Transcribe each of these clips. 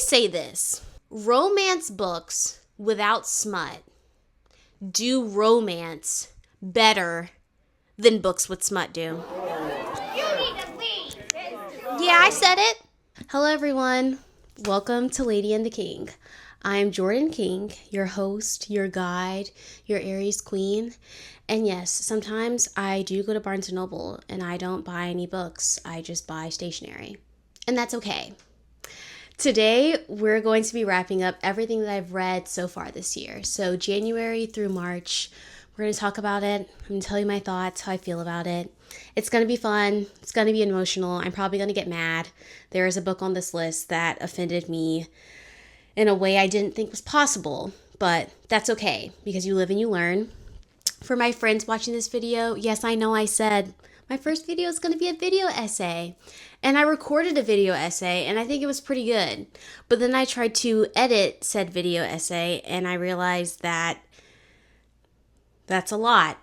say this. Romance books without smut do romance better than books with smut do. You need to leave. Yeah, I said it. Hello, everyone. Welcome to Lady and the King. I'm Jordan King, your host, your guide, your Aries queen. And yes, sometimes I do go to Barnes & Noble and I don't buy any books. I just buy stationery. And that's okay. Today, we're going to be wrapping up everything that I've read so far this year. So January through March, we're going to talk about it. I'm going to tell you my thoughts, how I feel about it. It's going to be fun. It's going to be emotional. I'm probably going to get mad. There is a book on this list that offended me in a way I didn't think was possible. But that's okay, because you live and you learn. For my friends watching this video, yes, I know I said my first video is going to be a video essay. And I recorded a video essay, and I think it was pretty good. But then I tried to edit said video essay, and I realized that that's a lot.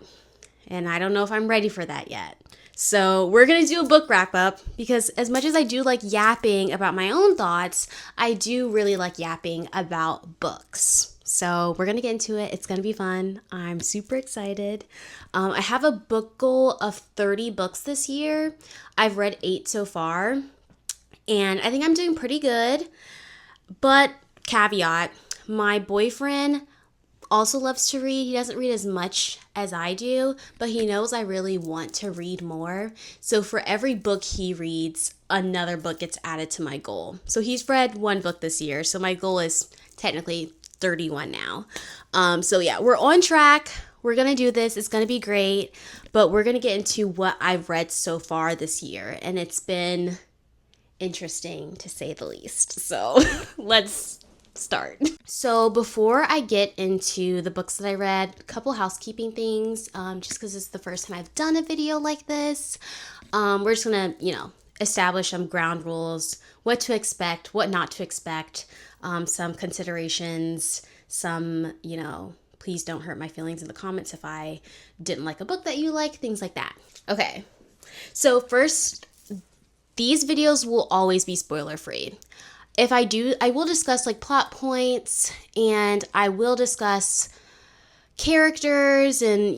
And I don't know if I'm ready for that yet. So we're going to do a book wrap up, because as much as I do like yapping about my own thoughts, I do really like yapping about books. So we're going to get into it. It's going to be fun. I'm super excited. I have a book goal of 30 books this year. I've read 8 so far, and I think I'm doing pretty good. But caveat, my boyfriend also loves to read. He doesn't read as much as I do, but he knows I really want to read more. So for every book he reads, another book gets added to my goal. So he's read 1 book this year. So my goal is technically 31 now. So yeah, we're on track. We're going to do this. It's going to be great, but we're going to get into what I've read so far this year. And it's been interesting to say the least. So let's start. So before I get into the books that I read, a couple housekeeping things, just because it's the first time I've done a video like this. We're just going to, establish some ground rules, what to expect, what not to expect, some considerations, some, please don't hurt my feelings in the comments if I didn't like a book that you like, things like that. Okay, so first, these videos will always be spoiler free. If I do, I will discuss like plot points, and I will discuss characters and,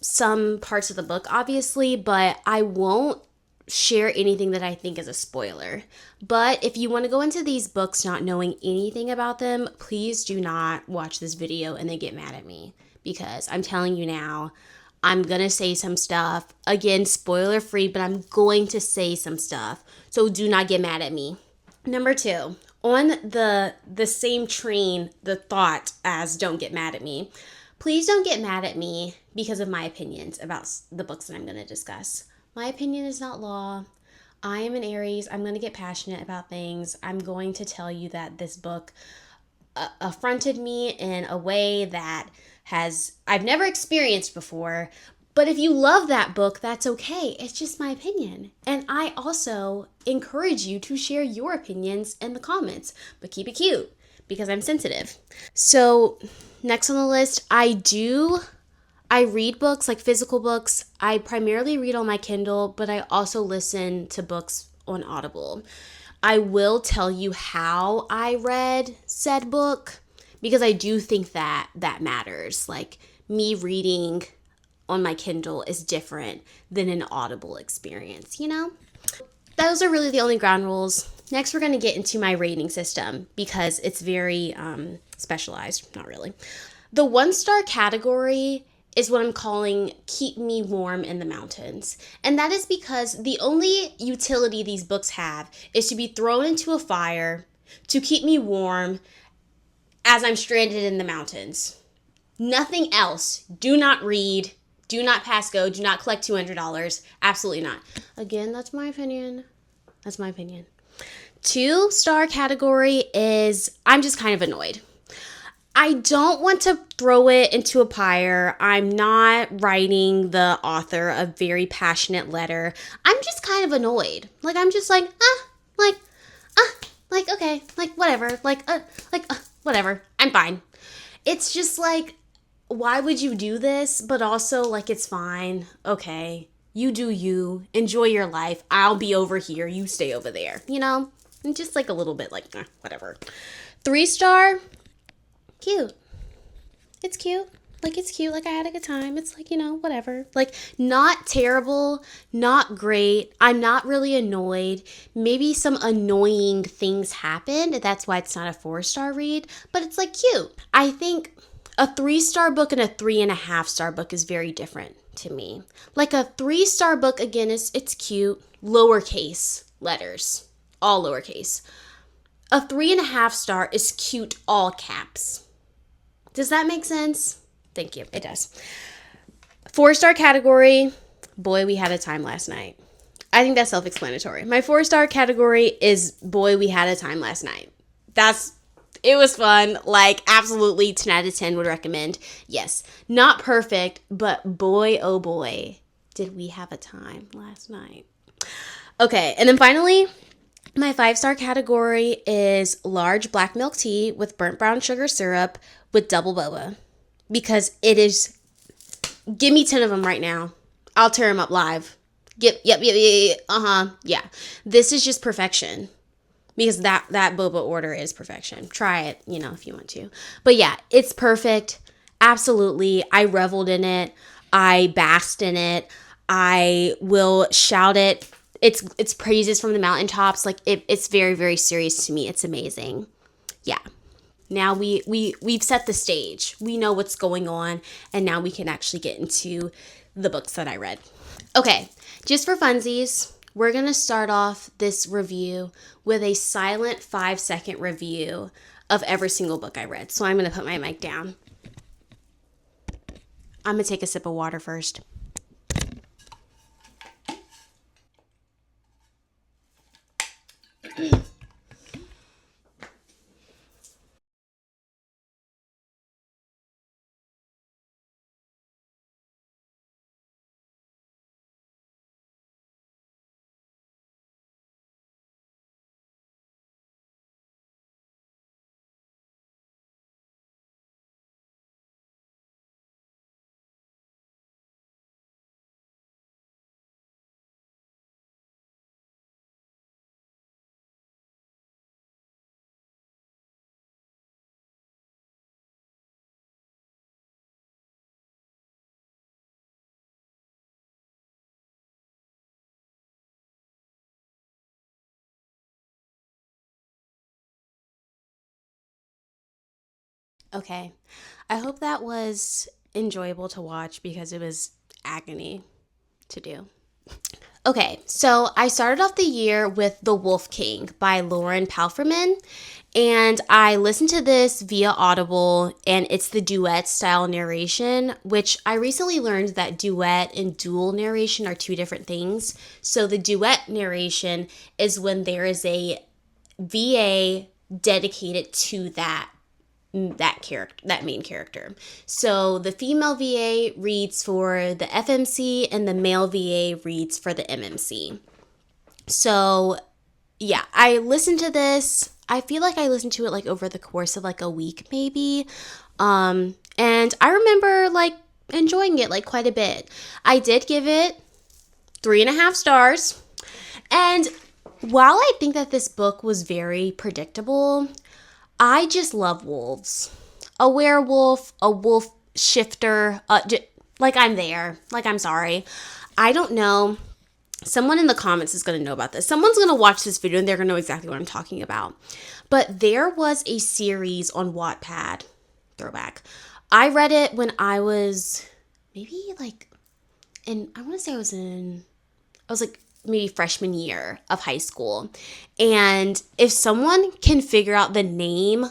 some parts of the book, obviously, but I won't share anything that I think is a spoiler. But if you want to go into these books not knowing anything about them, please do not watch this video and then get mad at me, because I'm telling you now, I'm going to say some stuff. Again, spoiler free, but I'm going to say some stuff. So do not get mad at me. Number 2, on the same train, the thought as don't get mad at me, please don't get mad at me because of my opinions about the books that I'm going to discuss. My opinion is not law. I am an Aries. I'm going to get passionate about things. I'm going to tell you that this book affronted me in a way that I've never experienced before. But if you love that book, that's okay. It's just my opinion. And I also encourage you to share your opinions in the comments, but keep it cute because I'm sensitive. So next on the list, I read books, like physical books. I primarily read on my Kindle, but I also listen to books on Audible. I will tell you how I read said book, because I do think that matters. Like, me reading on my Kindle is different than an Audible experience, Those are really the only ground rules. Next, we're going to get into my rating system, because it's very specialized. Not really. The 1-star category is what I'm calling keep me warm in the mountains. And that is because the only utility these books have is to be thrown into a fire to keep me warm as I'm stranded in the mountains. Nothing else. Do not read. Do not pass go. Do not collect $200. Absolutely not. Again, that's my opinion. 2-star category is I'm just kind of annoyed. I don't want to throw it into a pyre. I'm not writing the author a very passionate letter. I'm just kind of annoyed. Like, I'm just like, okay, whatever, whatever. I'm fine. It's just like, why would you do this? But also, it's fine. Okay, you do you. Enjoy your life. I'll be over here. You stay over there, And just like a little bit like, whatever. 3-star, cute. It's cute. Like, it's cute. Like, I had a good time. It's like, whatever. Like, not terrible, not great. I'm not really annoyed. Maybe some annoying things happened. That's why it's not a 4-star read. But it's, like, cute. I think a 3-star book and a 3.5-star book is very different to me. Like, a 3-star book, again, it's cute. Lowercase letters. All lowercase. A 3.5-star is cute, all caps. Does that make sense? Thank you. It does. 4-star category, boy, we had a time last night. I think that's self-explanatory. My 4-star category is boy, we had a time last night. It was fun. Like, absolutely 10 out of 10 would recommend. Yes, not perfect, but boy, oh boy, did we have a time last night. Okay, and then finally, my 5-star category is large black milk tea with burnt brown sugar syrup with double boba. Because it is, give me 10 of them right now. I'll tear them up live. Yep. Yeah. This is just perfection. Because that boba order is perfection. Try it, if you want to. But yeah, it's perfect. Absolutely. I reveled in it. I basked in it. I will shout it. It's praises from the mountaintops. Like, it's very, very serious to me. It's amazing. Yeah. Now we've set the stage. We know what's going on, and now we can actually get into the books that I read. Okay, just for funsies, we're going to start off this review with a silent 5-second review of every single book I read. So I'm going to put my mic down. I'm going to take a sip of water first. Okay, I hope that was enjoyable to watch because it was agony to do. Okay, so I started off the year with The Wolf King by Lauren Palferman, and I listened to this via Audible, and it's the duet style narration, which I recently learned that duet and dual narration are 2 different things. So the duet narration is when there is a VA dedicated to that main character. So the female VA reads for the FMC and the male VA reads for the MMC. So yeah, I listened to this. I feel like I listened to it like over the course of like a week maybe. And I remember like enjoying it like quite a bit. I did give it 3.5 stars. And while I think that this book was very predictable, I just love wolves. A werewolf, a wolf shifter, like I'm there. Like, I'm sorry. I don't know. Someone in the comments is going to know about this. Someone's going to watch this video and they're going to know exactly what I'm talking about. But there was a series on Wattpad. Throwback. I read it when I was maybe like, I want to say I was like maybe freshman year of high school. And if someone can figure out the name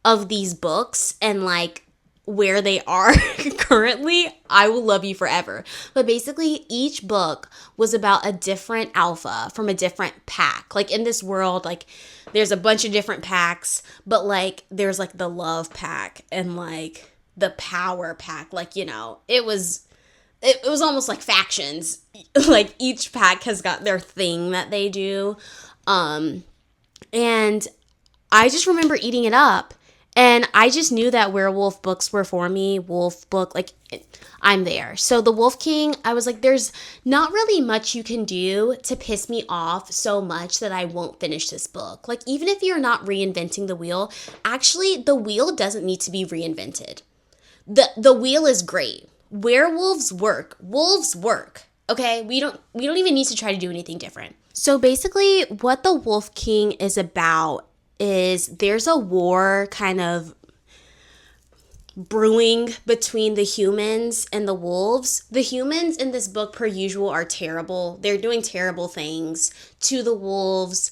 of these books and like where they are currently, I will love you forever. But basically each book was about a different alpha from a different pack. Like in this world, like there's a bunch of different packs, but like there's like the love pack and like the power pack. Like, it was almost like factions. Like each pack has got their thing that they do. And I just remember eating it up And I just knew that werewolf books were for me. Wolf book, like, I'm there. So the Wolf King, I was like, there's not really much you can do to piss me off so much that I won't finish this book. Like, even if you're not reinventing the wheel, actually, the wheel doesn't need to be reinvented. The wheel is great. Werewolves work. Wolves work. Okay? We don't even need to try to do anything different. So basically, what the Wolf King is about is there's a war kind of brewing between the humans and the wolves. The humans in this book, per usual, are terrible. They're doing terrible things to the wolves.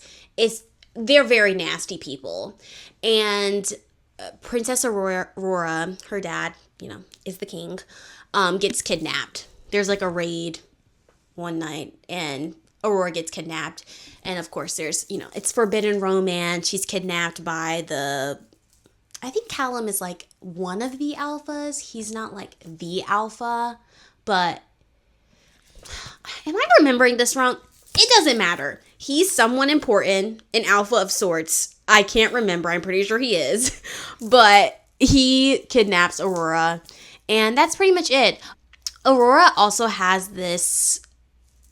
They're very nasty people. And Princess Aurora, her dad, is the king, gets kidnapped. There's like a raid one night, and Aurora gets kidnapped. And of course, there's, it's forbidden romance. She's kidnapped by I think Callum is like one of the alphas. He's not like the alpha, but am I remembering this wrong? It doesn't matter. He's someone important, an alpha of sorts. I can't remember. I'm pretty sure he is. But he kidnaps Aurora, and that's pretty much it. Aurora also has this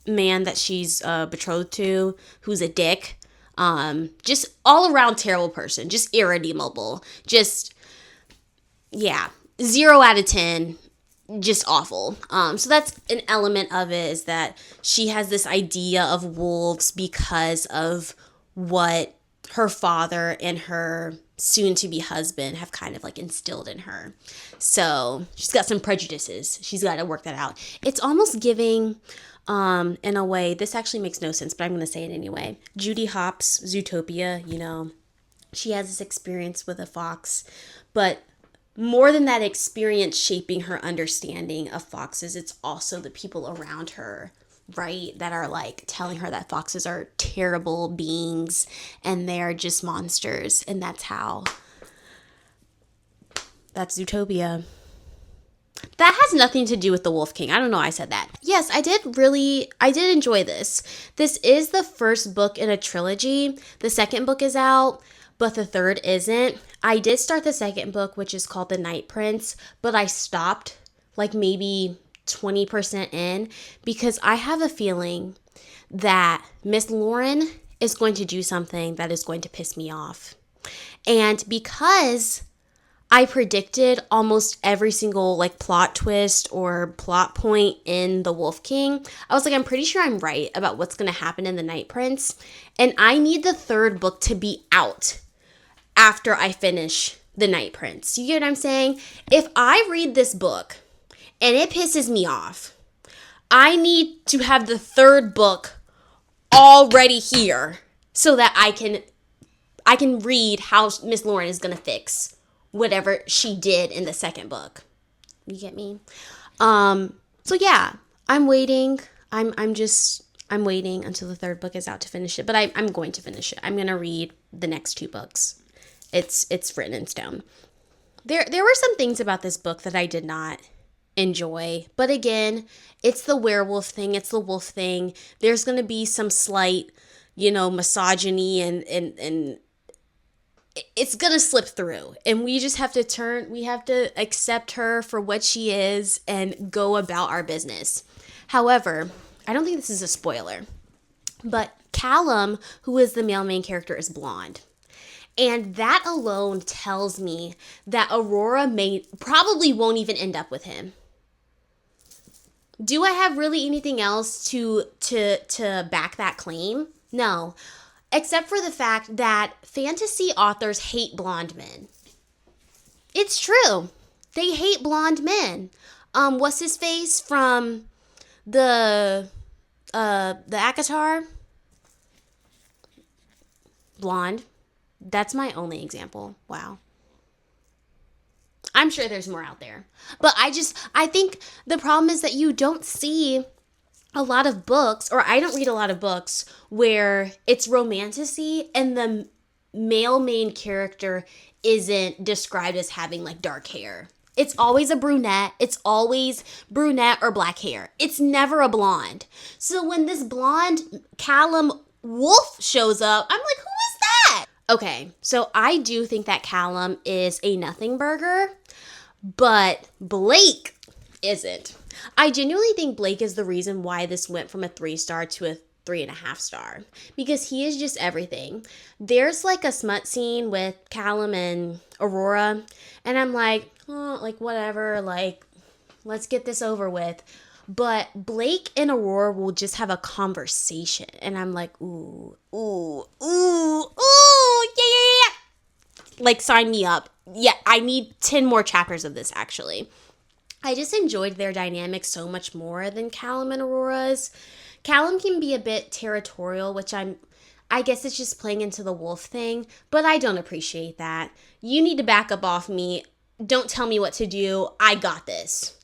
man that she's betrothed to who's a dick. Just all around terrible person, just irredeemable, just, yeah, 0 out of 10, just awful. So that's an element of it, is that she has this idea of wolves because of what her father and her soon-to-be husband have kind of like instilled in her. So she's got some prejudices. She's got to work that out. It's almost giving, in a way, this actually makes no sense, but I'm going to say it anyway. Judy Hopps' Zootopia, she has this experience with a fox, but more than that experience shaping her understanding of foxes, it's also the people around her, right, that are like telling her that foxes are terrible beings and they're just monsters. And that's Zootopia. That has nothing to do with the Wolf King. I don't know why I said that. Yes, I did enjoy this. This is the first book in a trilogy. The second book is out, but the third isn't. I did start the second book, which is called The Night Prince, but I stopped like maybe 20% in because I have a feeling that Miss Lauren is going to do something that is going to piss me off. And because I predicted almost every single like plot twist or plot point in The Wolf King, I was like, I'm pretty sure I'm right about what's going to happen in The Night Prince. And I need the third book to be out after I finish The Night Prince. You get what I'm saying? If I read this book and it pisses me off, I need to have the third book already here so that I can read how Miss Lauren is going to fix whatever she did in the second book. You get me? So yeah, I'm waiting. I'm waiting until the third book is out to finish it, but I'm going to finish it. I'm going to read the next 2 books. It's written in stone. There were some things about this book that I did not enjoy, but again, it's the werewolf thing, it's the wolf thing. There's going to be some slight, misogyny and it's going to slip through, and we just have to accept her for what she is and go about our business. However, I don't think this is a spoiler, but Callum, who is the male main character, is blonde. And that alone tells me that Aurora probably won't even end up with him. Do I have really anything else to back that claim? No. Except for the fact that fantasy authors hate blonde men. It's true. They hate blonde men. What's his face from the ACOTAR? Blonde. That's my only example. Wow. I'm sure there's more out there. But I think the problem is that you don't see a lot of books, or I don't read a lot of books, where it's romantasy and the male main character isn't described as having like dark hair. It's always a brunette. It's always brunette or black hair. It's never a blonde. So when this blonde Callum Wolf shows up, I'm like, who is that? Okay, so I do think that Callum is a nothing burger, but Blake isn't. I genuinely think Blake is the reason why this went from a 3-star to a 3.5-star, because he is just everything. There's like a smut scene with Callum and Aurora, and I'm like, oh, like whatever, like let's get this over with. But Blake and Aurora will just have a conversation, and I'm like, ooh, ooh, ooh, ooh, yeah. Like, sign me up. Yeah, I need 10 more chapters of this, actually. I just enjoyed their dynamic so much more than Callum and Aurora's. Callum can be a bit territorial, which I guess it's just playing into the wolf thing, but I don't appreciate that. You need to back up off me. Don't tell me what to do. I got this.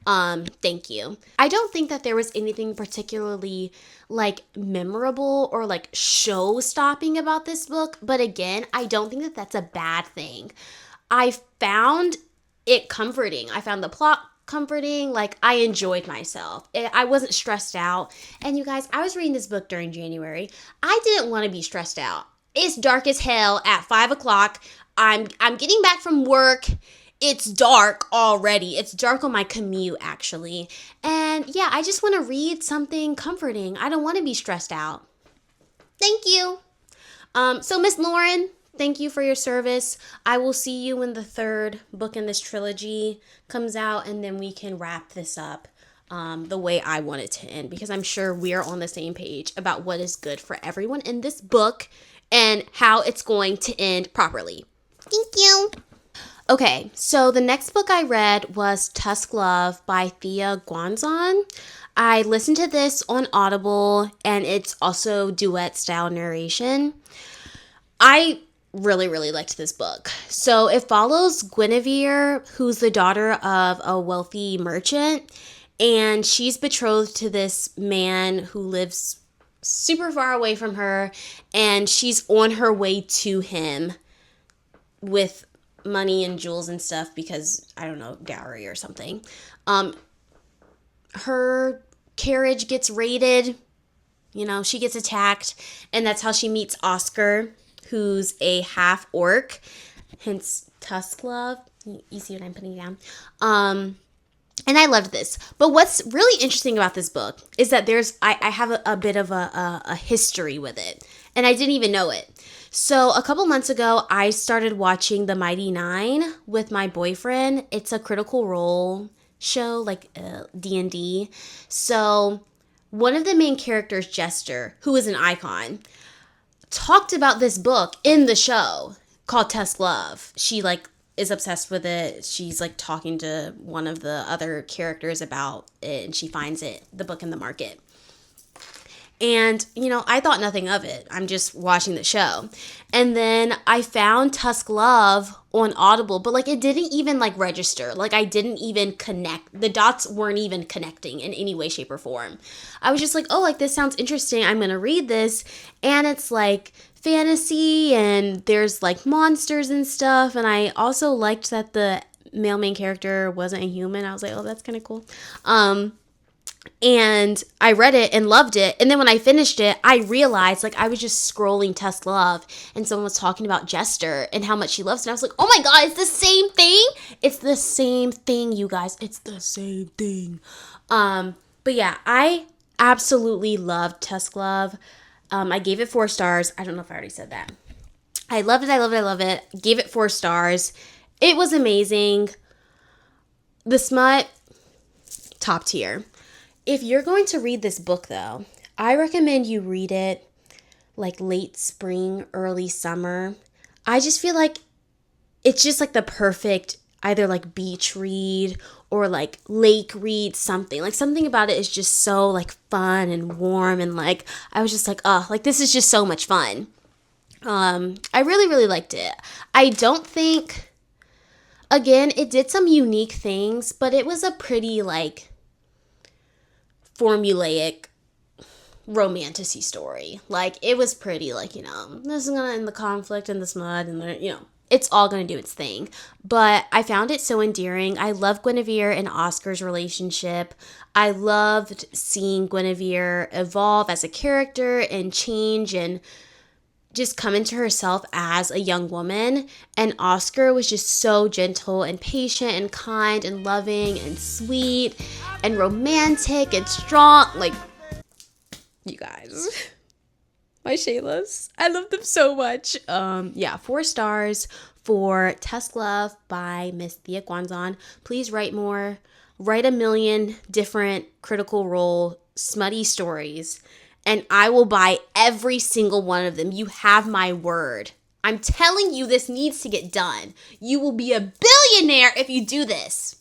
Thank you. I don't think that there was anything particularly like memorable or like show-stopping about this book, but again, I don't think that that's a bad thing. I found it comforting. I found the plot comforting. Like, I enjoyed myself. I wasn't stressed out. And you guys, I was reading this book during January. I didn't want to be stressed out. It's dark as hell at 5 o'clock. I'm getting back from work. It's dark already. It's dark on my commute, actually. And yeah, I just want to read something comforting. I don't want to be stressed out. Thank you. So Miss Lauren, thank you for your service. I will see you when the 3rd book in this trilogy comes out, and then we can wrap this up the way I want it to end, because I'm sure we're on the same page about what is good for everyone in this book and how it's going to end properly. Thank you. Okay, so the next book I read was Tusk Love by Thea Guanzon. I listened to this on Audible, and it's also duet-style narration. I really, really liked this book. So it follows Guinevere, who's the daughter of a wealthy merchant, and she's betrothed to this man who lives super far away from her, and she's on her way to him with money and jewels and stuff because, I don't know, dowry or something. Her carriage gets raided, she gets attacked, and that's how she meets Oscar, who's a half orc, hence Tusk Love. You see what I'm putting down? And I loved this. But what's really interesting about this book is that I have a bit of a history with it, and I didn't even know it. So a couple months ago, I started watching The Mighty Nine with my boyfriend. It's a Critical Role show, like D&D. So one of the main characters, Jester, who is an icon, talked about this book in the show called Tusk Love. She is obsessed with it. She's talking to one of the other characters about it, and she finds the book in the market. And, I thought nothing of it. I'm just watching the show. And then I found Tusk Love on Audible, but it didn't even register. I didn't even connect. The dots weren't even connecting in any way, shape, or form. I was just this sounds interesting. I'm going to read this. And it's fantasy, and there's monsters and stuff. And I also liked that the male main character wasn't a human. I was like, oh, that's kind of cool. And I read it and loved it. And then when I finished it, I realized I was just scrolling Tusk Love, and someone was talking about Jester and how much she loves it. And I was like, oh my God, it's the same thing. It's the same thing, you guys. It's the same thing. But yeah, I absolutely loved Tusk Love. I gave it 4 stars. I don't know if I already said that. I loved it. I loved it. I love it. Gave it 4 stars. It was amazing. The smut, top tier. If you're going to read this book, though, I recommend you read it late spring, early summer. I just feel it's just the perfect either beach read or lake read, something. Something about it is just so fun and warm, and I was just oh, this is just so much fun. I really, really liked it. I don't think, again, it did some unique things, but it was a pretty formulaic romantasy story. It was pretty this is gonna end the conflict and the smut, and it's all gonna do its thing. But I found it so endearing. I love Guinevere and Oscar's relationship. I loved seeing Guinevere evolve as a character and change and just come into herself as a young woman. And Oscar was just so gentle and patient and kind and loving and sweet and romantic and strong. Like, you guys, my Shaylas, I love them so much. 4 stars for Test Love by Miss Thea Guanzon. Please write more. Write a million different Critical Role smutty stories, and I will buy every single one of them. You have my word. I'm telling you, this needs to get done. You will be a billionaire if you do this.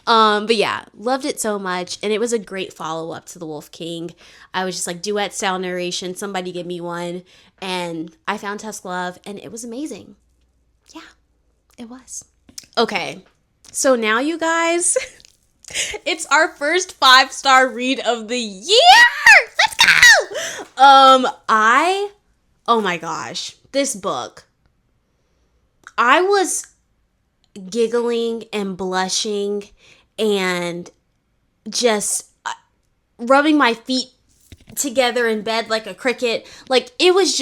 But yeah, loved it so much, and it was a great follow-up to The Wolf King. I was just like, duet style narration, somebody give me one, and I found Test Love, and it was amazing. Yeah, it was. Okay, so now you guys, it's our first 5-star read of the year. Let's go. Oh my gosh, this book, I was giggling and blushing and just rubbing my feet together in bed like a cricket. Like, it was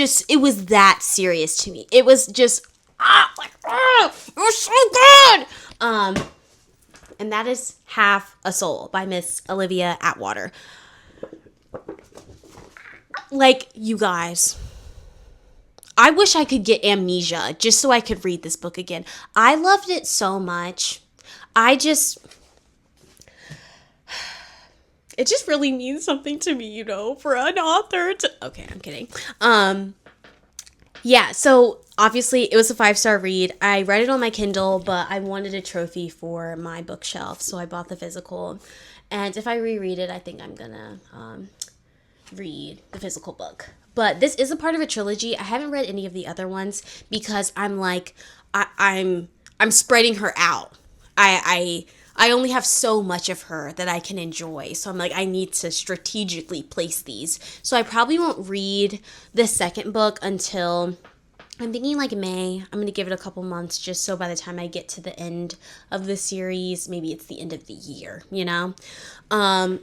that serious to me. It was just, it was so good. And that is Half a Soul by Miss Olivia Atwater. Like, you guys, I wish I could get amnesia just so I could read this book again. I loved it so much. It just really means something to me, you know, for an author to... Okay, I'm kidding. Yeah, so obviously it was a 5-star read. I read it on my Kindle, but I wanted a trophy for my bookshelf, so I bought the physical. And if I reread it, I think I'm gonna read the physical book. But this is a part of a trilogy. I haven't read any of the other ones because I'm like, I'm spreading her out. I only have so much of her that I can enjoy. So I'm like, I need to strategically place these. So I probably won't read the second book until, I'm thinking like May. I'm going to give it a couple months just so by the time I get to the end of the series, maybe it's the end of the year, you know? But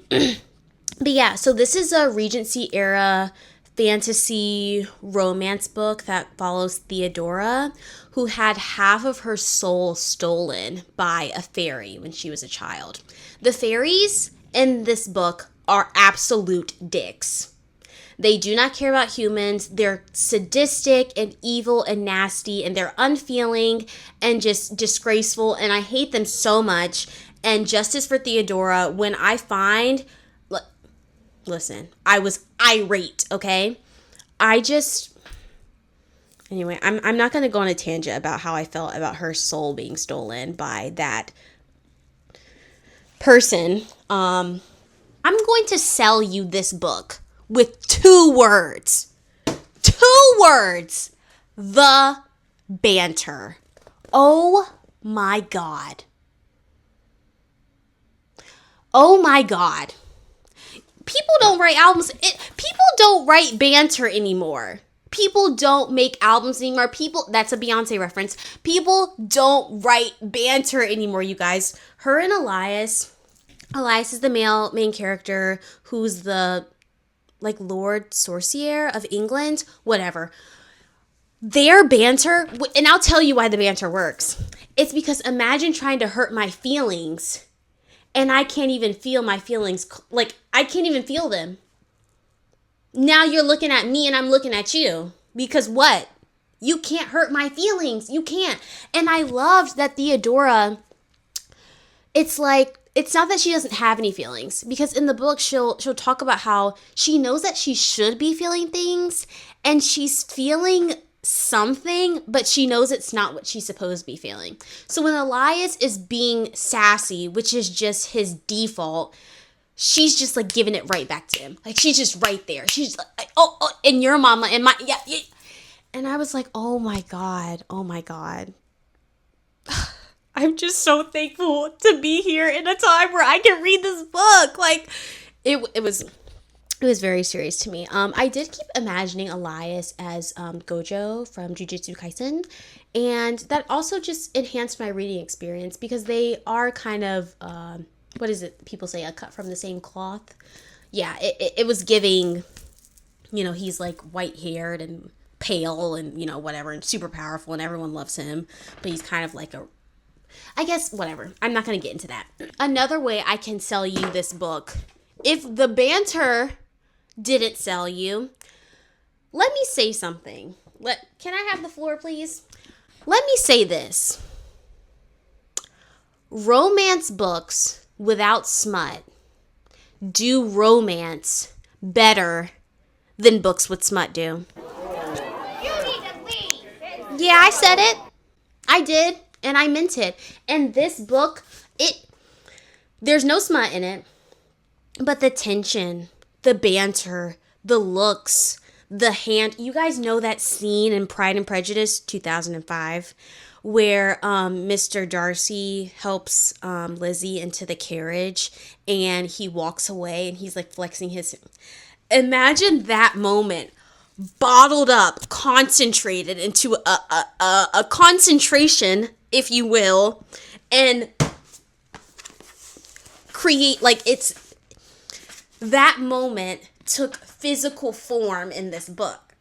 yeah, so this is a Regency era fantasy romance book that follows Theodora, who had half of her soul stolen by a fairy when she was a child. The fairies in this book are absolute dicks. They do not care about humans. They're sadistic and evil and nasty, and they're unfeeling and just disgraceful, and I hate them so much. And justice for Theodora, when I find... Listen, I was irate, okay? Anyway, I'm not going to go on a tangent about how I felt about her soul being stolen by that person. I'm going to sell you this book with 2 words. 2 words. The banter. Oh my God. Oh my God. People don't write albums. People don't write banter anymore. People don't make albums anymore. That's a Beyoncé reference. People don't write banter anymore, you guys. Her and Elias is the main character who's the, like, Lord Sorcier of England, whatever. Their banter, and I'll tell you why the banter works. It's because imagine trying to hurt my feelings, and I can't even feel my feelings. Like, I can't even feel them. Now you're looking at me and I'm looking at you. Because what? You can't hurt my feelings. You can't. And I loved that Theodora, it's like, it's not that she doesn't have any feelings. Because in the book, she'll talk about how she knows that she should be feeling things. And she's feeling something, but she knows it's not what she's supposed to be feeling. So when Elias is being sassy, which is just his default, she's just like giving it right back to him. Like, she's just right there. She's like, oh, and your mama and my, yeah. And I was like, oh my God. I'm just so thankful to be here in a time where I can read this book. Like, it was very serious to me. I did keep imagining Elias as Gojo from Jujutsu Kaisen, and that also just enhanced my reading experience because they are kind of, what is it people say, a cut from the same cloth? Yeah, it was giving, you know, he's like white-haired and pale and, whatever, and super powerful, and everyone loves him. But he's kind of like I guess, whatever. I'm not going to get into that. Another way I can sell you this book, if the banter didn't sell you, let me say something. Can I have the floor, please? Let me say this. Romance books without smut do romance better than books with smut do. You need to leave. Yeah, I said it. I did, and I meant it. And this book, there's no smut in it, but the tension, the banter, the looks, the hand. You guys know that scene in Pride and Prejudice 2005 where Mr. Darcy helps Lizzie into the carriage and he walks away and he's like flexing his. Imagine that moment bottled up, concentrated into a concentration, if you will, and create, like, it's that moment took physical form in this book.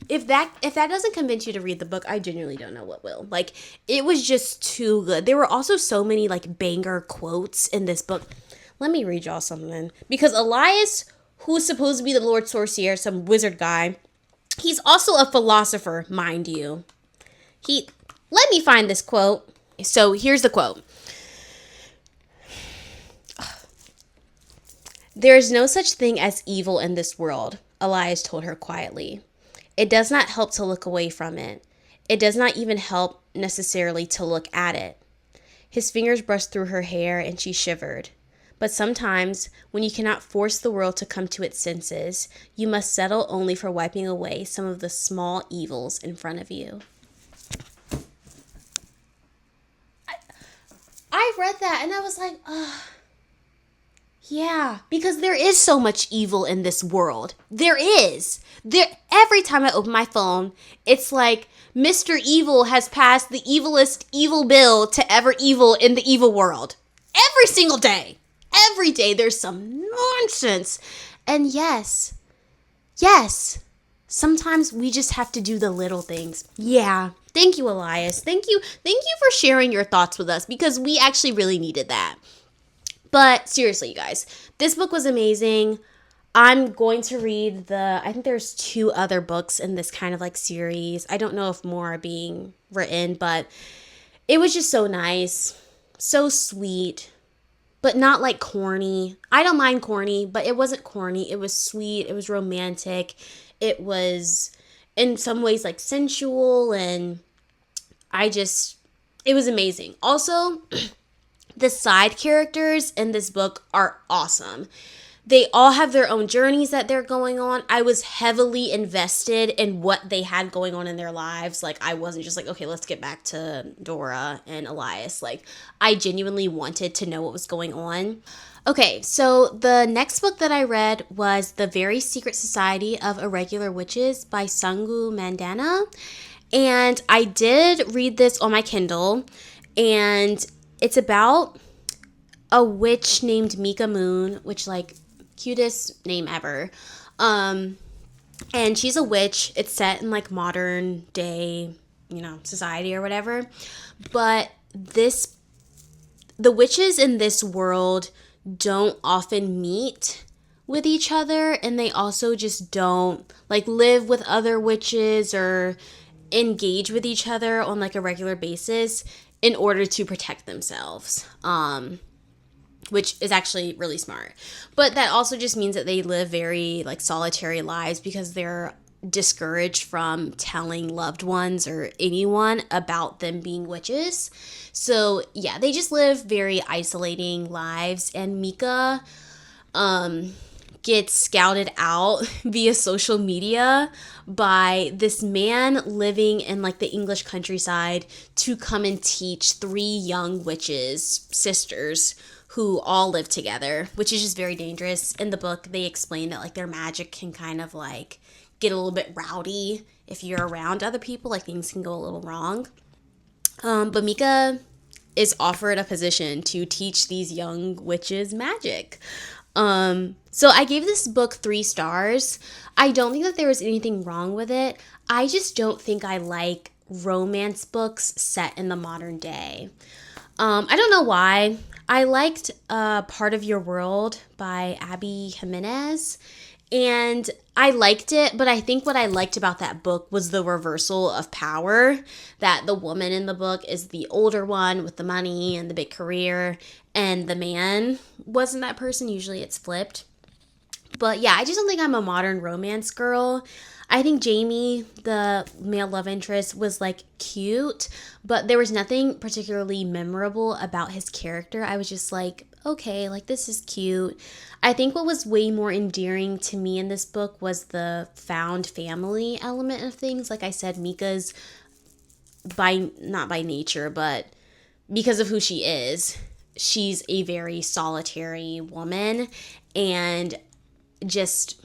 If that doesn't convince you to read the book, I genuinely don't know what will. Like, it was just too good. There were also so many, like, banger quotes in this book. Let me read y'all something. Because Elias, who's supposed to be the Lord Sorcier, some wizard guy, he's also a philosopher, mind you. Let me find this quote. So, here's the quote. There is no such thing as evil in this world, Elias told her quietly. It does not help to look away from it. It does not even help necessarily to look at it. His fingers brushed through her hair and she shivered. But sometimes, when you cannot force the world to come to its senses, you must settle only for wiping away some of the small evils in front of you. I read that and I was like, yeah, because there is so much evil in this world. There is. Every time I open my phone, it's like Mr. Evil has passed the evilest evil bill to ever evil in the evil world. Every single day. Every day there's some nonsense. And yes, sometimes we just have to do the little things. Yeah. Thank you, Elias. Thank you for sharing your thoughts with us because we actually really needed that. But seriously, you guys, this book was amazing. I'm going to read I think there's 2 other books in this kind of like series. I don't know if more are being written, but it was just so nice, so sweet, but not like corny. I don't mind corny, but it wasn't corny. It was sweet. It was romantic. It was in some ways like sensual, and it was amazing. Also, the side characters in this book are awesome. They all have their own journeys that they're going on. I was heavily invested in what they had going on in their lives. Like, I wasn't just like, okay, let's get back to Dora and Elias. Like, I genuinely wanted to know what was going on. Okay, so the next book that I read was The Very Secret Society of Irregular Witches by Sangu Mandana. And I did read this on my Kindle. And it's about a witch named Mika Moon, which, like, cutest name ever. And she's a witch. It's set in like modern day, society or whatever. But the witches in this world don't often meet with each other, and they also just don't like live with other witches or engage with each other on like a regular basis in order to protect themselves. Which is actually really smart. But that also just means that they live very like solitary lives because they're discouraged from telling loved ones or anyone about them being witches. So yeah, they just live very isolating lives. And Mika gets scouted out via social media by this man living in like the English countryside to come and teach 3 young witches, sisters, who all live together, which is just very dangerous. In the book, they explain that like their magic can kind of like get a little bit rowdy if you're around other people, like things can go a little wrong. But Mika is offered a position to teach these young witches magic. So I gave this book 3 stars. I don't think that there was anything wrong with it. I just don't think I like romance books set in the modern day. I don't know why. I liked Part of Your World by Abby Jimenez, and I liked it, but I think what I liked about that book was the reversal of power, that the woman in the book is the older one with the money and the big career, and the man wasn't that person. Usually it's flipped. But yeah, I just don't think I'm a modern romance girl. I think Jamie, the male love interest, was like cute, but there was nothing particularly memorable about his character. I was just like, okay, like this is cute. I think what was way more endearing to me in this book was the found family element of things. Like I said, Mika's not by nature, but because of who she is, she's a very solitary woman, and just,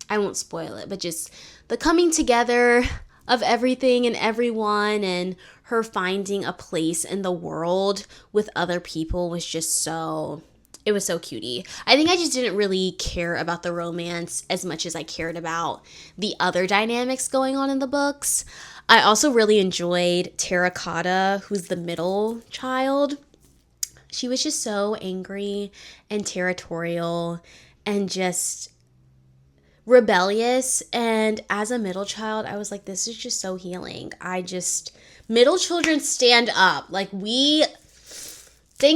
I won't spoil it, but just the coming together of everything and everyone and her finding a place in the world with other people was just so, it was so cutie. I think I just didn't really care about the romance as much as I cared about the other dynamics going on in the books. I also really enjoyed Terracotta, who's the middle child. She was just so angry and territorial and just rebellious. And as a middle child, I was like, this is just so healing. Middle children stand up. Thank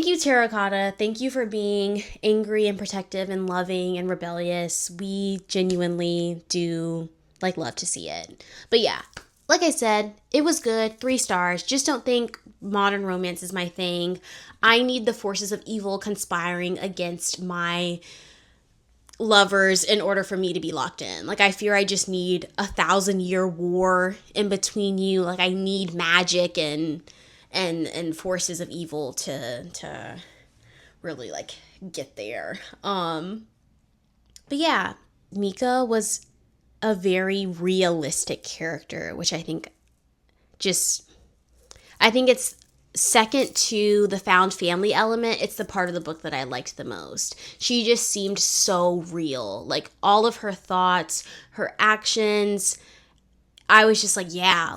you, Terracotta. Thank you for being angry and protective and loving and rebellious. We genuinely do love to see it. But yeah, like I said, it was good. 3 stars. Just don't think modern romance is my thing. I need the forces of evil conspiring against my lovers in order for me to be locked in. I fear I just need 1,000-year war in between you. I need magic and forces of evil to really get there. But yeah, Mika was a very realistic character, which I think it's second to the found family element. It's the part of the book that I liked the most. She just seemed so real. All of her thoughts, her actions, I was just yeah,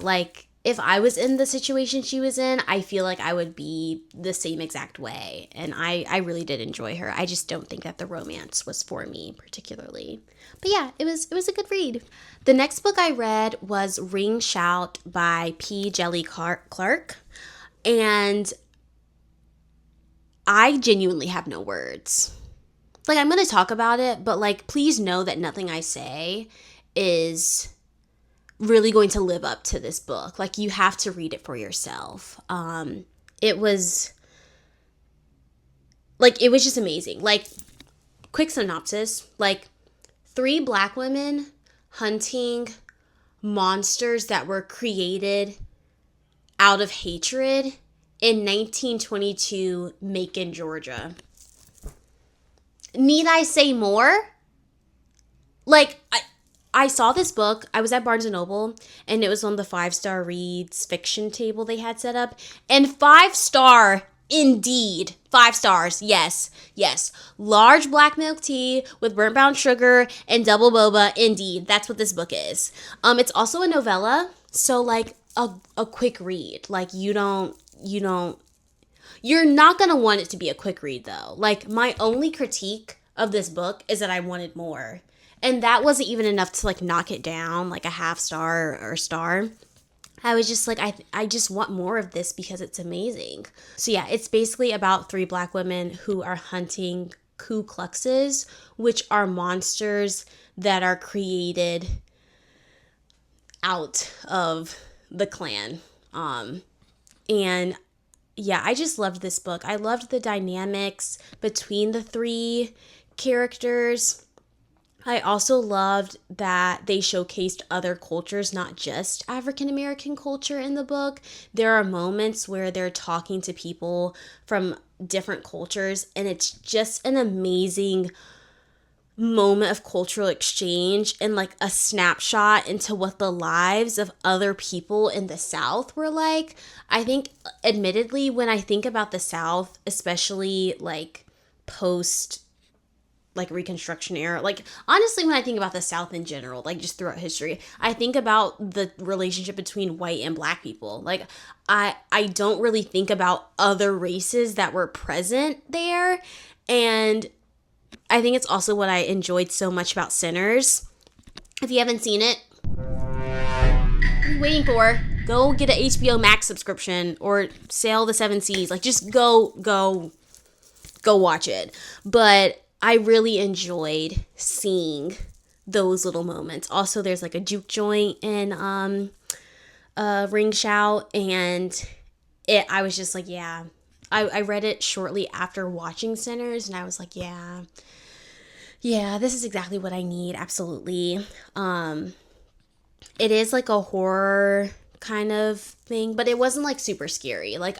if I was in the situation she was in, I feel like I would be the same exact way. And I really did enjoy her. I just don't think that the romance was for me particularly. But yeah, it was a good read. The next book I read was Ring Shout by P. Jelly Clark. And I genuinely have no words. I'm going to talk about it, but please know that nothing I say is really going to live up to this book. You have to read it for yourself. It was just amazing. Quick synopsis, 3 Black women hunting monsters that were created out of hatred in 1922 Macon, Georgia. Need I say more? I saw this book. I was at Barnes & Noble, and it was on the 5-star reads fiction table they had set up. And 5-star, indeed. 5 stars, yes. Large black milk tea with burnt brown sugar and double boba, indeed. That's what this book is. It's also a novella, so a quick read. You're not going to want it to be a quick read, though. My only critique of this book is that I wanted more. And that wasn't even enough to, knock it down, a half star or a star. I was just I just want more of this because it's amazing. So yeah, it's basically about 3 Black women who are hunting Ku Kluxes, which are monsters that are created out of the Klan. And yeah, I just loved this book. I loved the dynamics between the 3 characters. I also loved that they showcased other cultures, not just African American culture in the book. There are moments where they're talking to people from different cultures, and it's just an amazing moment of cultural exchange and a snapshot into what the lives of other people in the South were like. I think, admittedly, when I think about the South, especially post like Reconstruction era. Like, honestly, when I think about the South in general, like just throughout history, I think about the relationship between white and black people. Like, I don't really think about other races that were present there. And I think it's also what I enjoyed so much about Sinners. If you haven't seen it, what are you waiting for? Go get an HBO Max subscription or sail the seven seas. Like, just go watch it. But I really enjoyed seeing those little moments. Also, there's like a juke joint in Ring Shout, and I was just like, yeah. I read it shortly after watching Sinners, and I was like, yeah, this is exactly what I need. Absolutely. It is like a horror kind of thing, but it wasn't like super scary. Like,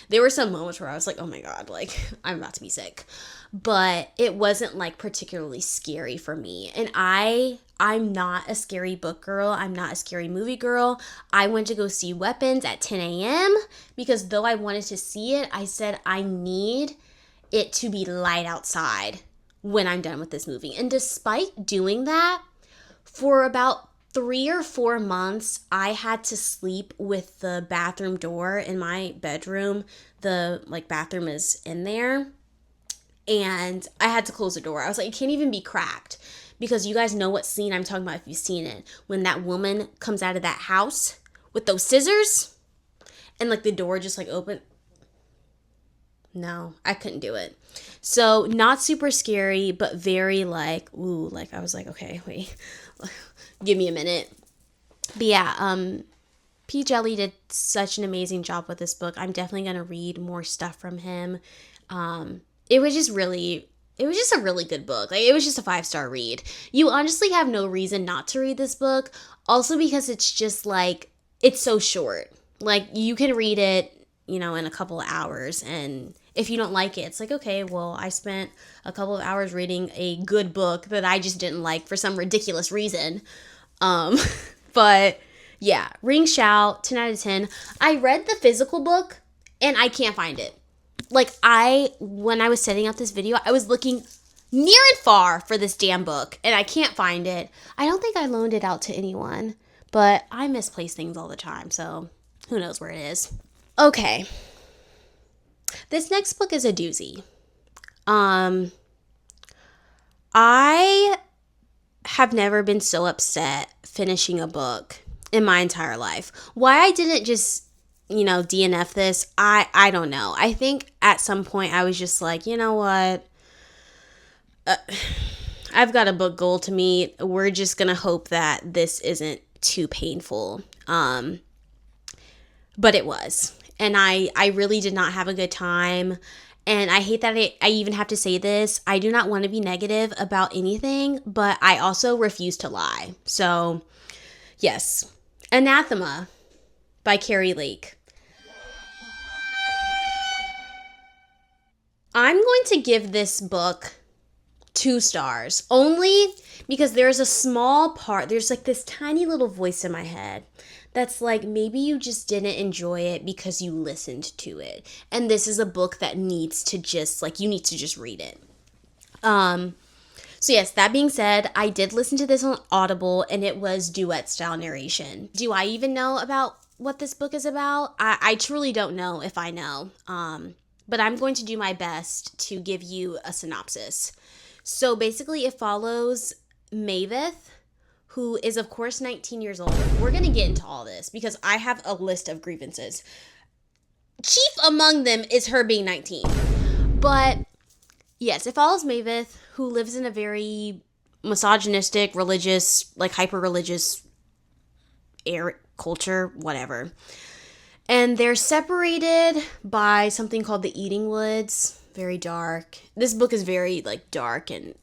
there were some moments where I was like, oh my God, like I'm about to be sick, but it wasn't like particularly scary for me. And I'm not a scary book girl. I'm not a scary movie girl. I went to go see Weapons at 10 a.m. because though I wanted to see it, I said I need it to be light outside when I'm done with this movie. And despite doing that, for about 3 or 4 months, I had to sleep with the bathroom door in my bedroom. The bathroom is in there, and I had to close the door. I was like, it can't even be cracked, because you guys know what scene I'm talking about if you've seen it. When that woman comes out of that house with those scissors, and like the door just like open. No, I couldn't do it. So not super scary, but very like, ooh, like I was like, okay, wait. Give me a minute. But yeah, P. Jelly did such an amazing job with this book. I'm definitely going to read more stuff from him. It was just a really good book. Like, it was just a 5-star read. You honestly have no reason not to read this book. Also because it's just like, it's so short. Like, you can read it, in a couple of hours, and if you don't like it, it's like, okay, well, I spent a couple of hours reading a good book that I just didn't like for some ridiculous reason. But yeah, Ring Shout, 10 out of 10. I read the physical book and I can't find it. Like, when I was setting up this video, I was looking near and far for this damn book and I can't find it. I don't think I loaned it out to anyone, but I misplace things all the time, so who knows where it is. Okay. This next book is a doozy. I have never been so upset finishing a book in my entire life. Why I didn't just, DNF this, I don't know. I think at some point I was just like, you know what? I've got a book goal to meet. We're just going to hope that this isn't too painful. But it was. And I really did not have a good time. And I hate that I even have to say this. I do not want to be negative about anything, but I also refuse to lie. So, yes. Anathema by Carrie Lake. I'm going to give this book 2 stars, only because there's a small part, there's like this tiny little voice in my head that's like, maybe you just didn't enjoy it because you listened to it. And this is a book that needs to just, like, you need to just read it. So yes, that being said, I did listen to this on Audible, and it was duet style narration. Do I even know about what this book is about? I truly don't know if I know. But I'm going to do my best to give you a synopsis. So basically it follows Mavis, who is, of course, 19 years old. We're going to get into all this because I have a list of grievances. Chief among them is her being 19. But, yes, it follows Mavis, who lives in a very misogynistic, religious, like hyper-religious culture, whatever. And they're separated by something called the Eating Woods. Very dark. This book is very, like, dark and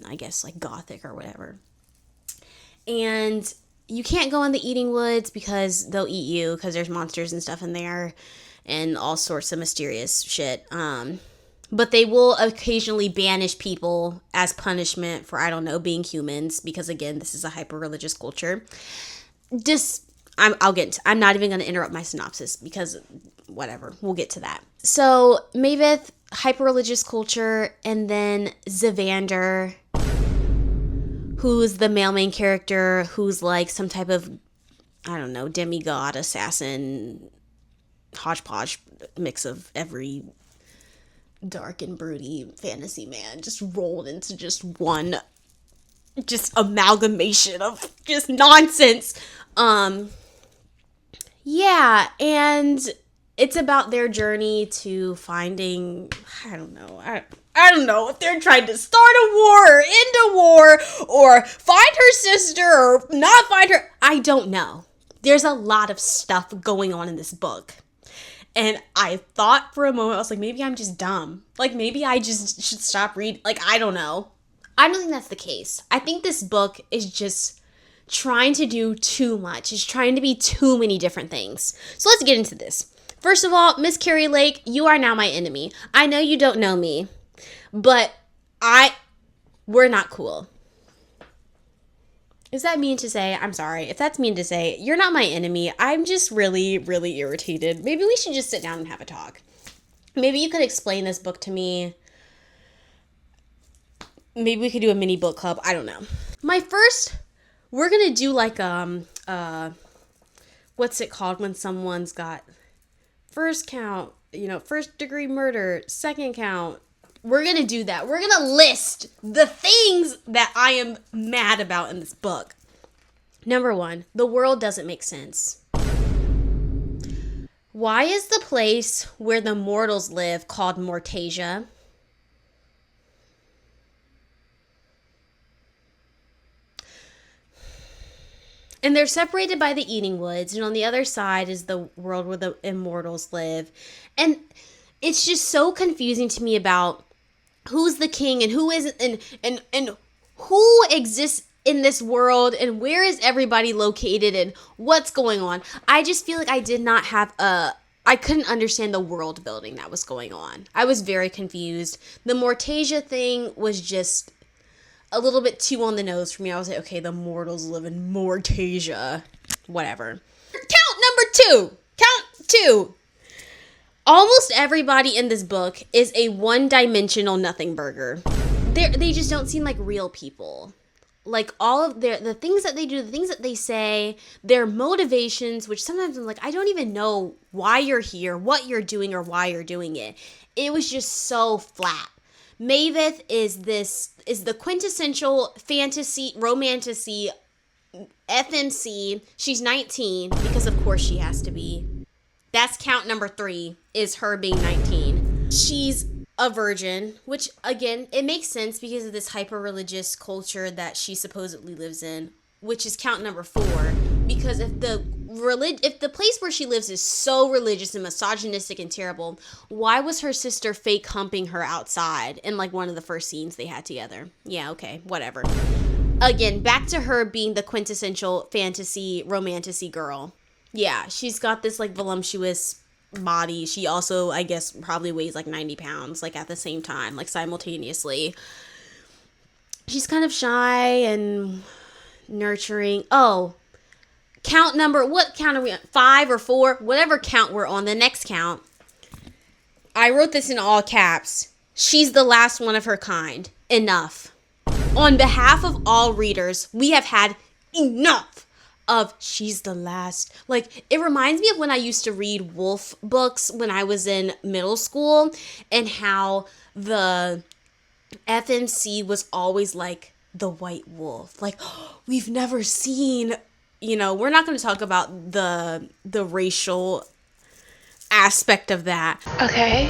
I guess, like, gothic or whatever. And you can't go in the Eating Woods because they'll eat you because there's monsters and stuff in there and all sorts of mysterious shit. But they will occasionally banish people as punishment for, I don't know, being humans because, again, this is a hyper-religious culture. I'm not even going to interrupt my synopsis because whatever, we'll get to that. So Mavis, hyper-religious culture, and then Zavander, who's the male main character, who's like some type of, I don't know, demigod, assassin, hodgepodge mix of every dark and broody fantasy man just rolled into just one just amalgamation of just nonsense. Yeah, and it's about their journey to finding, I don't know if they're trying to start a war or end a war or find her sister or not find her. I don't know. There's a lot of stuff going on in this book. And I thought for a moment, I was like, maybe I'm just dumb. Like, maybe I just should stop reading. Like, I don't know. I don't think that's the case. I think this book is just trying to do too much. It's trying to be too many different things. So let's get into this. First of all, Miss Carrie Lake, you are now my enemy. I know you don't know me, but we're not cool. Is that mean to say? I'm sorry. If that's mean to say, you're not my enemy. I'm just really, really irritated. Maybe we should just sit down and have a talk. Maybe you could explain this book to me. Maybe we could do a mini book club. I don't know. We're going to do like, what's it called when someone's got first count, first degree murder, second count. We're going to do that. We're going to list the things that I am mad about in this book. Number 1, the world doesn't make sense. Why is the place where the mortals live called Mortasia? And they're separated by the Eating Woods, and on the other side is the world where the immortals live. And it's just so confusing to me about who's the king and who isn't, and who exists in this world, and where is everybody located, and what's going on. I just feel like I couldn't understand the world building that was going on. I was very confused. The Mortasia thing was just a little bit too on the nose for me. I was like, okay, the mortals live in Mortasia. Whatever. Count 2. Almost everybody in this book is a one-dimensional nothing burger. They just don't seem like real people. Like, all of the things that they do, the things that they say, their motivations, which sometimes I'm like, I don't even know why you're here, what you're doing, or why you're doing it. It was just so flat. Mavis is the quintessential fantasy, romantasy, FMC. She's 19, because of course she has to be. That's count number 3, is her being 19. She's a virgin, which, again, it makes sense because of this hyper-religious culture that she supposedly lives in, which is count number 4. Because if the place where she lives is so religious and misogynistic and terrible, why was her sister fake humping her outside in, like, one of the first scenes they had together? Yeah, okay, whatever. Again, back to her being the quintessential fantasy, romantasy girl. Yeah, she's got this, like, voluptuous body. She also, I guess, probably weighs, like, 90 pounds, like, at the same time, like, simultaneously. She's kind of shy and nurturing. Oh, what count are we on? 5 or 4? Whatever count we're on, the next count. I wrote this in all caps. She's the last one of her kind. Enough. On behalf of all readers, we have had enough of she's the last. Like, it reminds me of when I used to read wolf books when I was in middle school, and how the FMC was always like the white wolf. Like, oh, we've never seen, we're not going to talk about the racial aspect of that. Okay.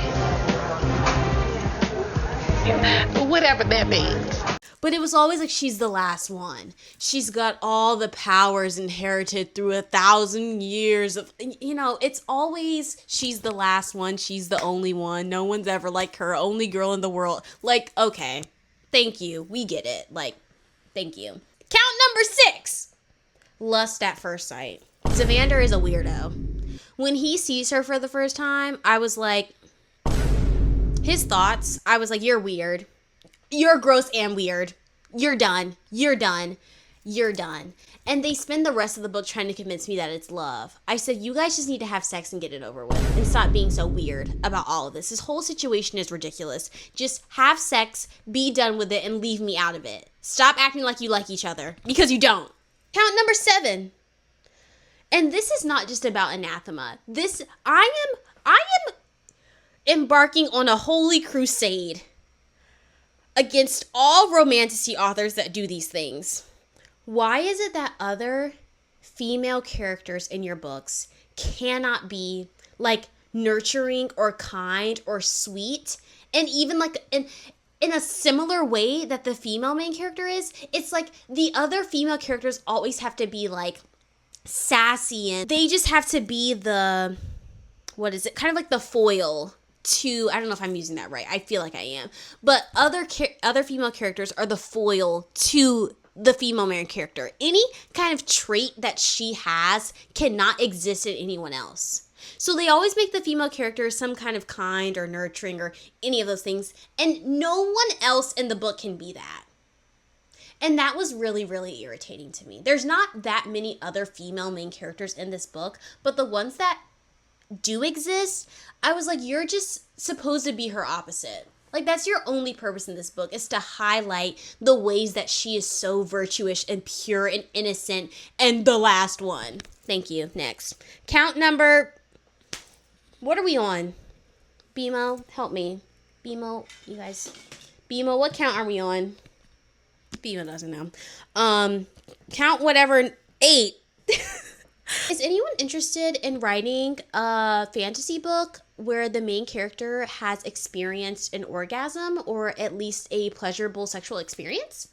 Whatever that means. But it was always like she's the last one. She's got all the powers inherited through 1,000 years of, it's always she's the last one. She's the only one. No one's ever like her. Only girl in the world. Like, okay. Thank you. We get it. Like, thank you. Count number 6. Lust at first sight. Zavander is a weirdo. When he sees her for the first time, I was like, his thoughts, I was like, you're weird. You're gross and weird. You're done. you're done. And they spend the rest of the book trying to convince me that it's love. I said, you guys just need to have sex and get it over with and stop being so weird about all of this. This whole situation is ridiculous. Just have sex, be done with it, and leave me out of it. Stop acting like you like each other, because you don't. Count number 7. And this is not just about Anathema. I am embarking on a holy crusade against all romantasy authors that do these things. Why is it that other female characters in your books cannot be like nurturing or kind or sweet, and even like in a similar way that the female main character is? It's like the other female characters always have to be like sassy, and they just have to be the, what is it, kind of like the foil to, I don't know if I'm using that right, I feel like I am, but other female characters are the foil to the female main character. Any kind of trait that she has cannot exist in anyone else. So they always make the female character some kind of kind or nurturing or any of those things, and no one else in the book can be that. And that was really, really irritating to me. There's not that many other female main characters in this book, but the ones that do exist, I was like, you're just supposed to be her opposite. Like, that's your only purpose in this book, is to highlight the ways that she is so virtuous and pure and innocent, and the last one. Thank you. Next. Count number, what are we on? BMO, help me. BMO, you guys. BMO, what count are we on? BMO doesn't know. Count whatever, 8. Is anyone interested in writing a fantasy book where the main character has experienced an orgasm or at least a pleasurable sexual experience?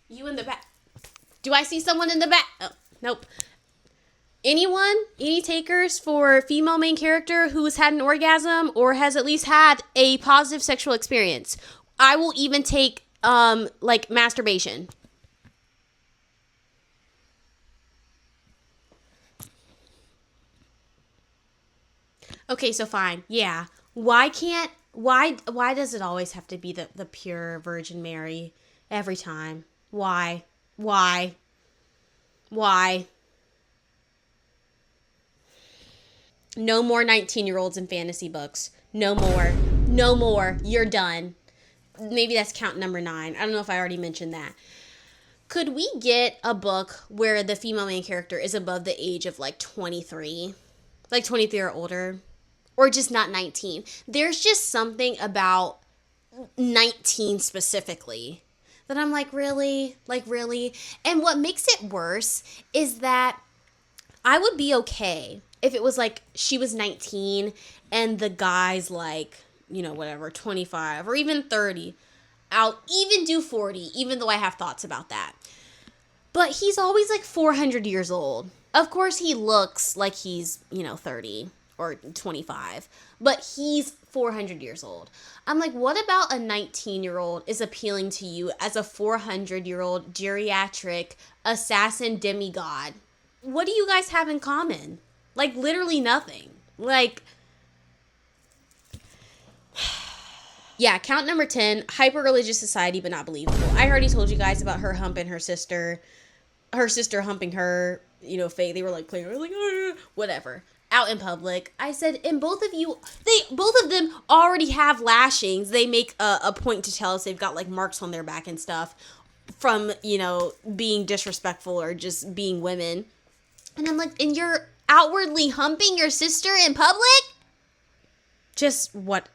You in the back. Do I see someone in the back? Oh, nope. Anyone? Any takers for female main character who has had an orgasm or has at least had a positive sexual experience? I will even take, like, masturbation. Okay, so fine. Yeah. Why does it always have to be the pure Virgin Mary every time? Why? No more 19-year-olds in fantasy books. No more. You're done. Maybe that's count number 9. I don't know if I already mentioned that. Could we get a book where the female main character is above the age of like 23? Like 23 or older? Or just not 19. There's just something about 19 specifically that I'm like, really? Like, really? And what makes it worse is that I would be okay if it was like she was 19 and the guy's like, you know, whatever, 25 or even 30. I'll even do 40, even though I have thoughts about that. But he's always like 400 years old. Of course, he looks like he's, 30. Or 25, but he's 400 years old. I'm like, what about a 19-year-old is appealing to you as a 400-year-old geriatric assassin demigod? What do you guys have in common? Like, literally nothing. Like, yeah, count number 10, hyper-religious society, but not believable. I already told you guys about her humping her sister humping her, fake. They were like playing, like, whatever. Out in public. I said, and both of them already have lashings. They make a point to tell us they've got like marks on their back and stuff from, being disrespectful or just being women. And I'm like, and you're outwardly humping your sister in public? Just what?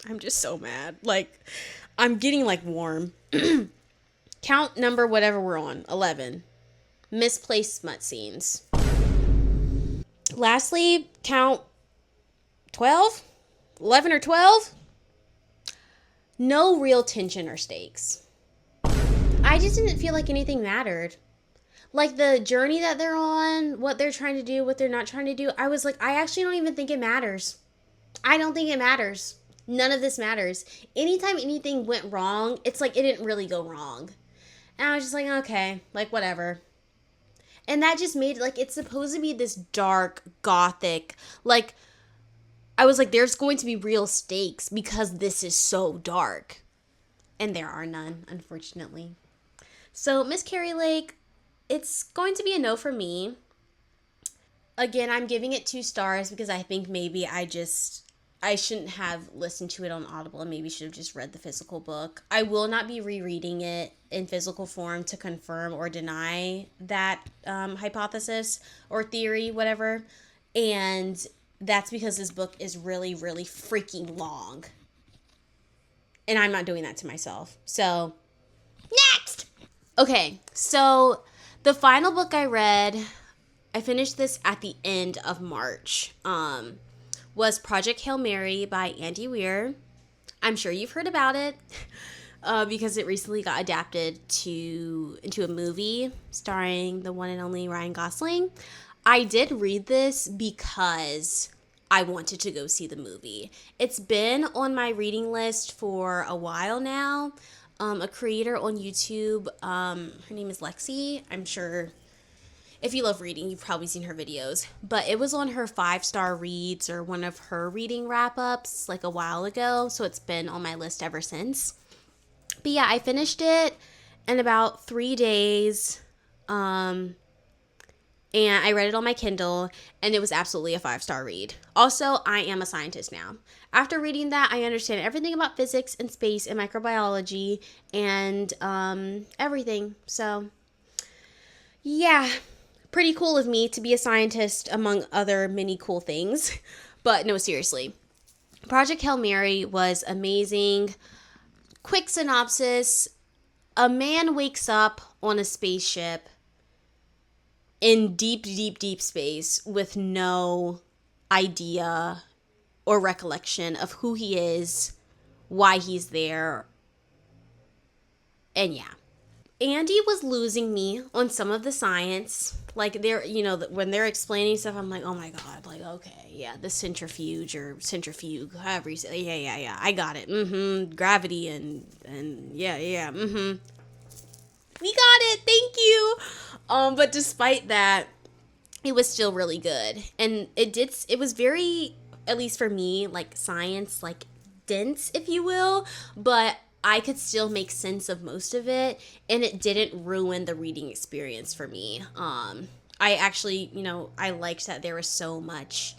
I'm just so mad. Like, I'm getting like warm. Count number whatever we're on, 11. Misplaced smut scenes. Lastly, count 12, 11 or 12. No real tension or stakes. I just didn't feel like anything mattered. Like the journey that they're on, what they're trying to do, what they're not trying to do. I was like, I actually don't even think it matters. I don't think it matters. None of this matters. Anytime anything went wrong, it's like it didn't really go wrong. And I was just like, okay, like whatever. And that just made, like, it's supposed to be this dark, gothic, like, I was like, there's going to be real stakes because this is so dark. And there are none, unfortunately. So, Miss Carrie Lake, it's going to be a no for me. Again, I'm giving it 2 stars because I think maybe I shouldn't have listened to it on Audible and maybe should have just read the physical book. I will not be rereading it in physical form to confirm or deny that hypothesis or theory, whatever. And that's because this book is really, really freaking long. And I'm not doing that to myself. So, next! Okay, so the final book I read, I finished this at the end of March, was Project Hail Mary by Andy Weir. I'm sure you've heard about it because it recently got adapted into a movie starring the one and only Ryan Gosling. I did read this because I wanted to go see the movie. It's been on my reading list for a while now. A creator on YouTube, her name is Lexi. I'm sure if you love reading, you've probably seen her videos. But it was on her 5-star reads or one of her reading wrap-ups like a while ago. So it's been on my list ever since. But yeah, I finished it in about 3 days. And I read it on my Kindle, and it was absolutely a 5-star read. Also, I am a scientist now. After reading that, I understand everything about physics and space and microbiology and everything. So, yeah, pretty cool of me to be a scientist among other many cool things. But no, seriously. Project Hail Mary was amazing. Quick synopsis. A man wakes up on a spaceship in deep, deep, deep space with no idea or recollection of who he is, why he's there, and yeah. Andy was losing me on some of the science. Like, when they're explaining stuff, I'm like, oh my god, like, okay, yeah, the centrifuge, however you say, yeah, I got it, gravity, and yeah, we got it, thank you. But despite that, it was still really good. And it was very, at least for me, like science, like dense, if you will, but I could still make sense of most of it, and it didn't ruin the reading experience for me. I actually, I liked that there was so much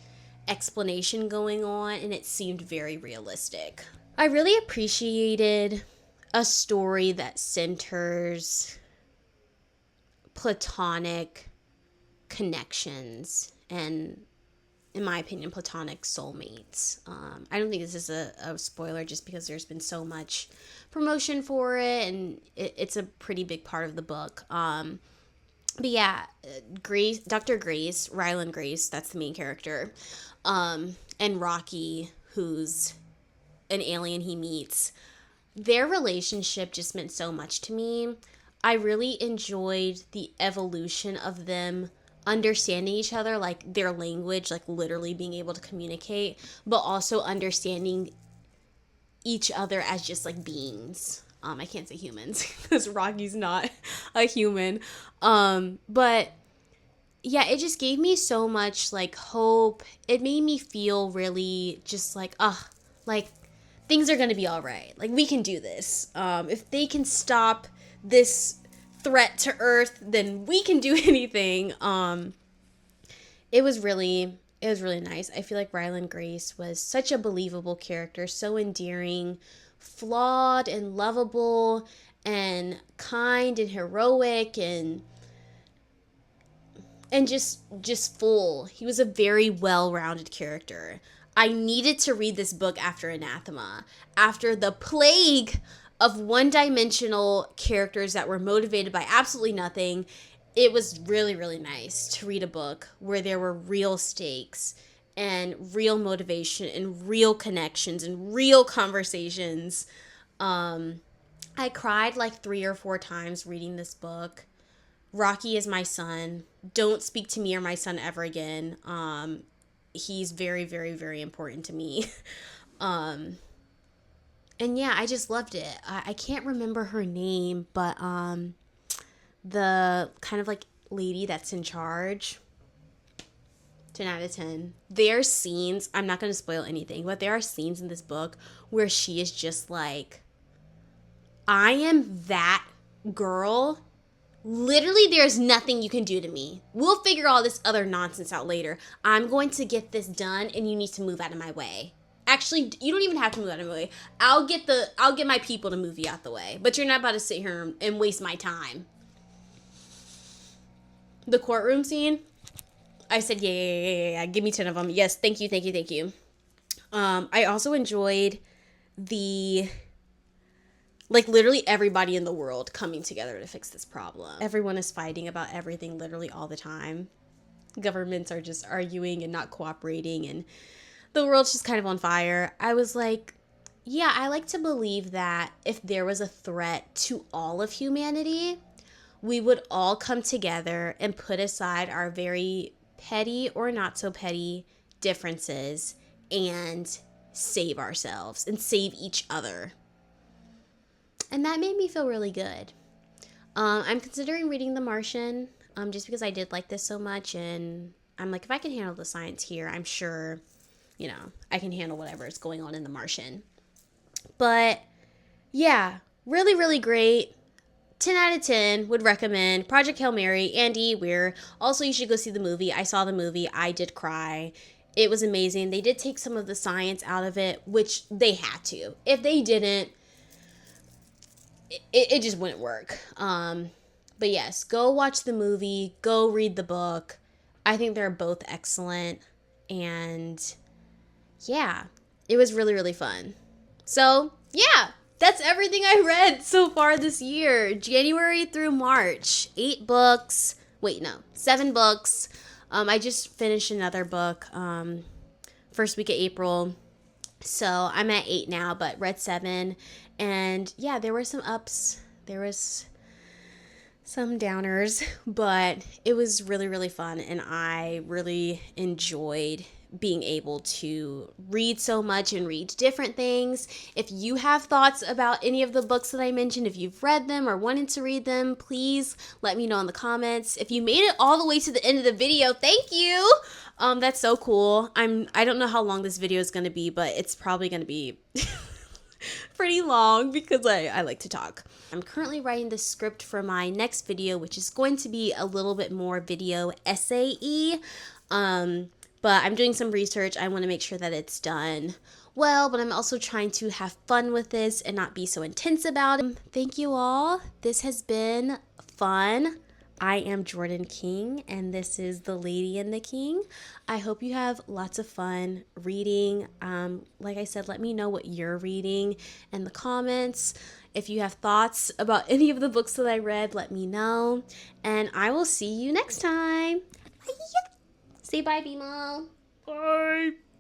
explanation going on, and it seemed very realistic. I really appreciated a story that centers platonic connections and, in my opinion, platonic soulmates. I don't think this is a spoiler just because there's been so much promotion for it, and it's a pretty big part of the book. But yeah, Dr. Grace, Ryland Grace, that's the main character, and Rocky, who's an alien he meets, their relationship just meant so much to me. I really enjoyed the evolution of them understanding each other, like their language, like literally being able to communicate, but also understanding each other as just like beings. I can't say humans because Rocky's not a human. But yeah, it just gave me so much like hope. It made me feel really just like, like things are going to be all right. Like, we can do this. If they can stop this threat to Earth, then we can do anything. It was really nice. I feel like Ryland Grace was such a believable character, so endearing, flawed and lovable and kind and heroic and just full. He was a very well-rounded character. I needed to read this book after Anathema, after the plague of one-dimensional characters that were motivated by absolutely nothing. It was really, really nice to read a book where there were real stakes and real motivation and real connections and real conversations. I cried like 3 or 4 times reading this book. Rocky is my son. Don't speak to me or my son ever again. He's very, very, very important to me. And yeah, I just loved it. I can't remember her name, but the kind of like lady that's in charge. 10 out of 10. There are scenes, I'm not going to spoil anything, but there are scenes in this book where she is just like I am that girl. Literally, there's nothing you can do to me. We'll figure all this other nonsense out later. I'm going to get this done, and you need to move out of my way. Actually, you don't even have to move out of my way. I'll get my people to move you out the way. But you're not about to sit here and waste my time. The courtroom scene, I said, yeah. Give me 10 of them. Yes, thank you. I also enjoyed the, like, literally everybody in the world coming together to fix this problem. Everyone is fighting about everything literally all the time. Governments are just arguing and not cooperating, and the world's just kind of on fire. I was like, yeah, I like to believe that if there was a threat to all of humanity, we would all come together and put aside our very petty or not so petty differences and save ourselves and save each other. And that made me feel really good. I'm considering reading The Martian, just because I did like this so much, and I'm like, if I can handle the science here, I'm sure, I can handle whatever is going on in The Martian. But yeah, really, really great. 10 out of 10 would recommend. Project Hail Mary, Andy Weir. Also, you should go see the movie. I saw the movie. I did cry. It was amazing. They did take some of the science out of it, which they had to. If they didn't, it just wouldn't work. But yes, go watch the movie. Go read the book. I think they're both excellent. And yeah, it was really, really fun. So yeah, that's everything I read so far this year. January through March. 8 books. Wait, no. 7 books. I just finished another book first week of April. So I'm at 8 now, but read 7. And yeah, there were some ups. There was some downers, but it was really, really fun. And I really enjoyed being able to read so much and read different things. If you have thoughts about any of the books that I mentioned, if you've read them or wanted to read them, please let me know in the comments. If you made it all the way to the end of the video, thank you. That's so cool. I don't know how long this video is going to be, but it's probably going to be pretty long because I like to talk. I'm currently writing the script for my next video, which is going to be a little bit more video essay-y. But I'm doing some research. I want to make sure that it's done well, but I'm also trying to have fun with this and not be so intense about it. Thank you all. This has been fun. I am Jordan King, and this is The Lady and the King. I hope you have lots of fun reading. Like I said, let me know what you're reading in the comments. If you have thoughts about any of the books that I read, let me know. And I will see you next time. Bye. Say bye, BMO. Bye.